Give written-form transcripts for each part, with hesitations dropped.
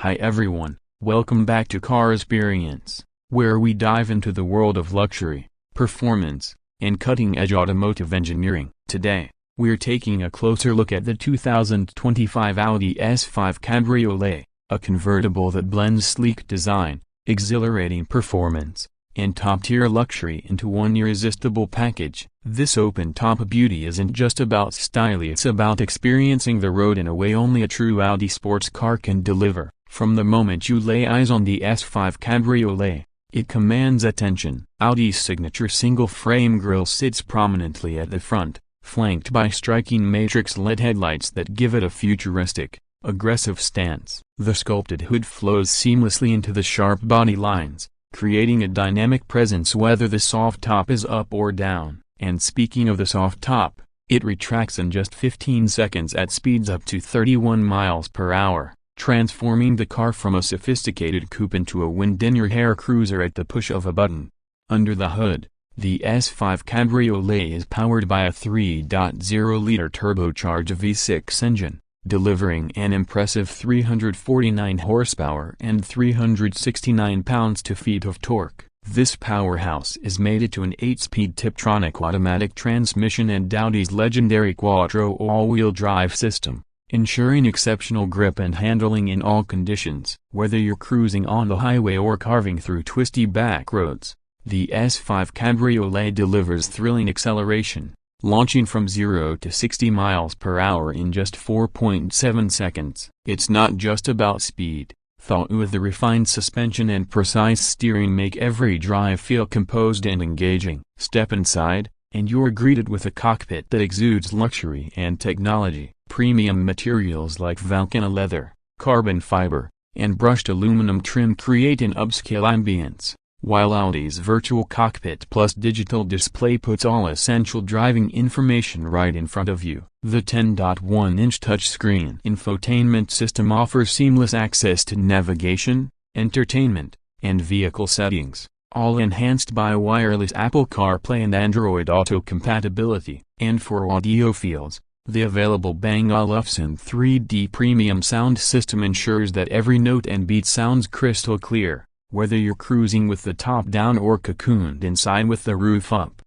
Hi everyone, welcome back to Car Experience, where we dive into the world of luxury, performance, and cutting-edge automotive engineering. Today, we're taking a closer look at the 2025 Audi S5 Cabriolet, a convertible that blends sleek design, exhilarating performance, and top-tier luxury into one irresistible package. This open-top beauty isn't just about style, it's about experiencing the road in a way only a true Audi sports car can deliver. From the moment you lay eyes on the S5 Cabriolet, it commands attention. Audi's signature single-frame grille sits prominently at the front, flanked by striking matrix LED headlights that give it a futuristic, aggressive stance. The sculpted hood flows seamlessly into the sharp body lines, creating a dynamic presence whether the soft top is up or down. And speaking of the soft top, it retracts in just 15 seconds at speeds up to 31 miles per hour, transforming the car from a sophisticated coupe into a wind-in-your-hair cruiser at the push of a button. Under the hood, the S5 Cabriolet is powered by a 3.0-liter turbocharged V6 engine, delivering an impressive 349 horsepower and 369 pounds-feet of torque. This powerhouse is mated to an 8-speed Tiptronic automatic transmission and Audi's legendary Quattro all-wheel drive system, ensuring exceptional grip and handling in all conditions. Whether you're cruising on the highway or carving through twisty back roads, the S5 Cabriolet delivers thrilling acceleration, launching from 0 to 60 miles per hour in just 4.7 seconds. It's not just about speed. Thought with the refined suspension and precise steering make every drive feel composed and engaging. Step inside, and you're greeted with a cockpit that exudes luxury and technology. Premium materials like Valcana leather, carbon fiber, and brushed aluminum trim create an upscale ambience, while Audi's virtual cockpit plus digital display puts all essential driving information right in front of you. The 10.1-inch touchscreen infotainment system offers seamless access to navigation, entertainment, and vehicle settings, all enhanced by wireless Apple CarPlay and Android Auto compatibility. And for audiophiles, the available Bang & Olufsen 3D premium sound system ensures that every note and beat sounds crystal clear, whether you're cruising with the top down or cocooned inside with the roof up.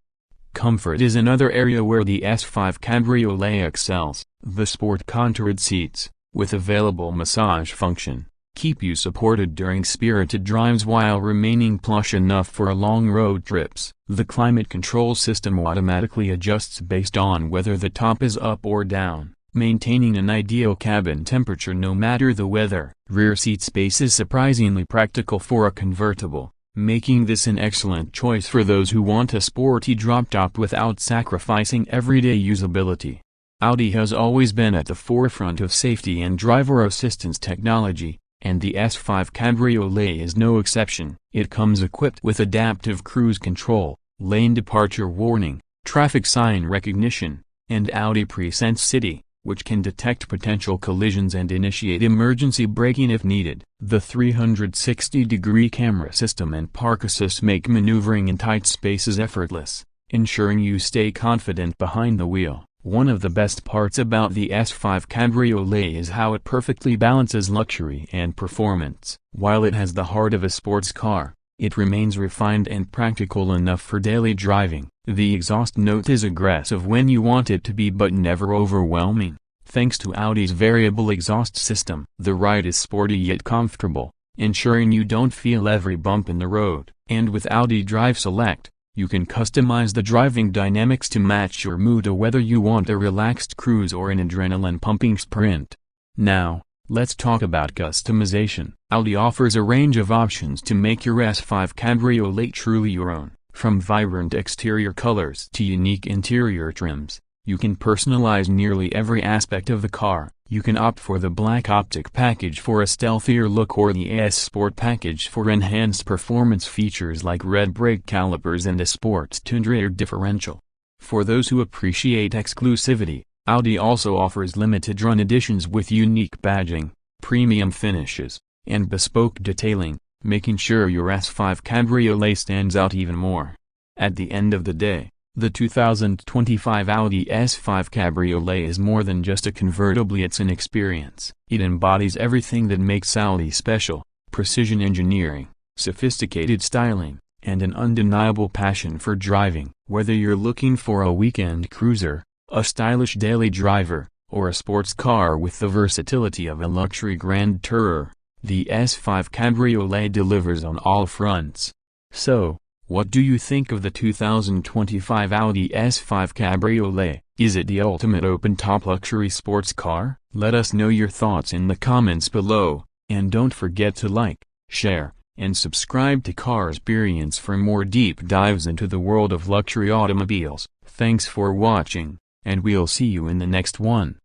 Comfort is another area where the S5 Cabriolet excels. The sport contoured seats, with available massage function, keep you supported during spirited drives while remaining plush enough for long road trips. The climate control system automatically adjusts based on whether the top is up or down, maintaining an ideal cabin temperature no matter the weather. Rear seat space is surprisingly practical for a convertible, making this an excellent choice for those who want a sporty drop-top without sacrificing everyday usability. Audi has always been at the forefront of safety and driver assistance technology, and the S5 Cabriolet is no exception. It comes equipped with adaptive cruise control, lane departure warning, traffic sign recognition, and Audi Presense City, which can detect potential collisions and initiate emergency braking if needed. The 360-degree camera system and park assist make maneuvering in tight spaces effortless, ensuring you stay confident behind the wheel. One of the best parts about the S5 Cabriolet is how it perfectly balances luxury and performance. While it has the heart of a sports car, it remains refined and practical enough for daily driving. The exhaust note is aggressive when you want it to be but never overwhelming, thanks to Audi's variable exhaust system. The ride is sporty yet comfortable, ensuring you don't feel every bump in the road. And with Audi Drive Select, you can customize the driving dynamics to match your mood or whether you want a relaxed cruise or an adrenaline-pumping sprint. Now, let's talk about customization. Audi offers a range of options to make your S5 Cabriolet truly your own. From vibrant exterior colors to unique interior trims, you can personalize nearly every aspect of the car. You can opt for the Black Optic package for a stealthier look or the S Sport package for enhanced performance features like red brake calipers and a sports-tuned rear differential. For those who appreciate exclusivity, Audi also offers limited-run editions with unique badging, premium finishes, and bespoke detailing, making sure your S5 Cabriolet stands out even more. At the end of the day, The 2025 Audi S5 Cabriolet is more than just a convertible, it's an experience. It embodies everything that makes Audi special: precision engineering, sophisticated styling, and an undeniable passion for driving. Whether you're looking for a weekend cruiser, a stylish daily driver, or a sports car with the versatility of a luxury grand tourer, the S5 Cabriolet delivers on all fronts. So, what do you think of the 2025 Audi S5 Cabriolet? Is it the ultimate open-top luxury sports car? Let us know your thoughts in the comments below, and don't forget to like, share, and subscribe to Carsperience for more deep dives into the world of luxury automobiles. Thanks for watching, and we'll see you in the next one.